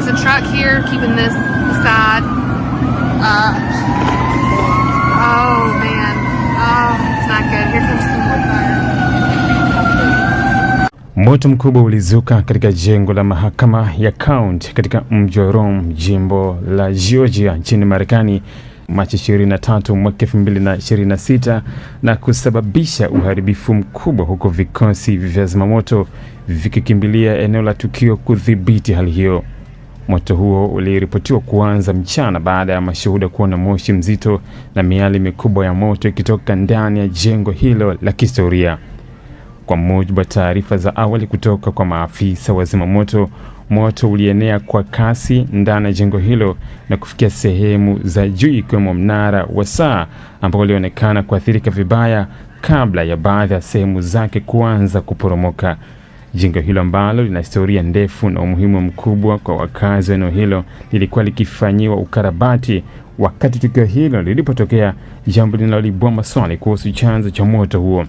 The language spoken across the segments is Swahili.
there's a truck here keeping this aside. Oh man, oh, it's not good. Here comes some more fire. Moto mkubwa ulizuka katika jengo la mahakama ya county katika mji wa Rome, jimbo la Georgia nchini Marekani Machi 23 mwaka 2026 na kusababisha uharibifu mkubwa, huko vikosi vya zimamoto vikikimbilia eneo la tukio kudhibiti hali hiyo. Moto huo uliripotiwa kuanza mchana baada ya mashuhuda kuona moshi mzito na miali mikubwa ya moto ikitoka ndani ya jengo hilo la kihistoria. Kwa mujibu wa taarifa za awali kutoka kwa maafisa wa zimamoto, moto ulienea kwa kasi ndani ya jengo hilo na kufikia sehemu za juu ikiwemo mnara wa saa ambao ulionekana kuathirika vibaya kabla ya baadhi ya sehemu zake kuanza kuporomoka. Jengo hilo ambalo lina historia ndefu na umuhimu mkubwa kwa wakazi wa eneo hilo lilikuwa likifanyiwa ukarabati wakati tukio hilo lilipotokea, jambo linaloibua maswali kuhusu chanzo cha moto huo.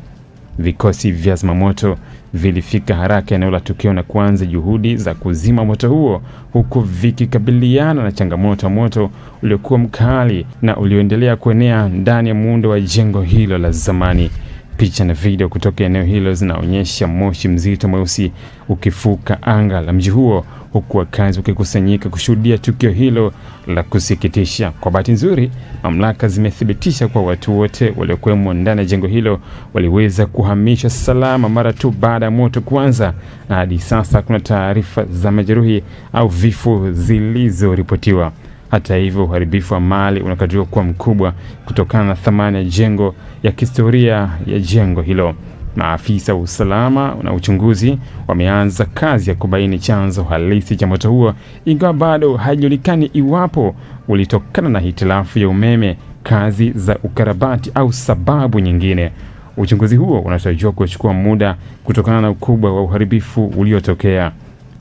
Vikosi vya zimamoto vilifika haraka eneo la tukio na kuanza juhudi za kuzima moto huo, huku vikikabiliana na changamoto ya moto uliokuwa mkali na ulioendelea kuenea ndani ya muundo wa jengo hilo la zamani. Picha na video kutoka eneo hilo zinaonyesha moshi mzito mweusi ukifuka anga la mji huo, huku wakazi wakikusanyika kushuhudia tukio hilo la kusikitisha. Kwa bahati nzuri, mamlaka zimethibitisha kwa watu wote waliokuwemo ndani ya jengo hilo waliweza kuhamishwa salama mara tu baada ya moto kuanza, na hadi sasa kuna taarifa za majeruhi au vifo zilizoripotiwa. Hata hivyo, uharibifu wa mali unakadiriwa kuwa mkubwa kutokana na thamani ya jengo ya kihistoria ya jengo hilo. Maafisa wa usalama na uchunguzi wameanza kazi ya kubaini chanzo halisi cha moto huo, ingawa bado haijulikani iwapo ulitokana na hitilafu ya umeme, kazi za ukarabati au sababu nyingine. Uchunguzi huo unatarajiwa kuchukua muda kutokana na ukubwa wa uharibifu uliotokea.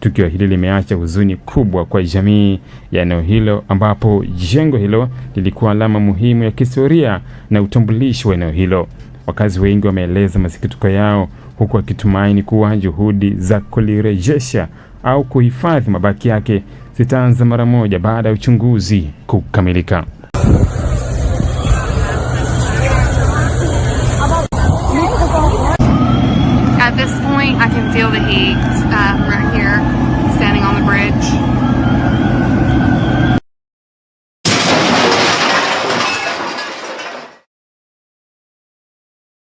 Tukio hili limeacha huzuni kubwa kwa jamii ya eneo hilo, ambapo jengo hilo lilikuwa alama muhimu ya kihistoria na utambulisho wa eneo hilo. Wakazi wengi wameeleza masikitiko yao, huku wakitumaini kuwa juhudi za kulirejesha au kuhifadhi mabaki yake zitaanza mara moja baada ya uchunguzi kukamilika. At this point, I can feel the heat.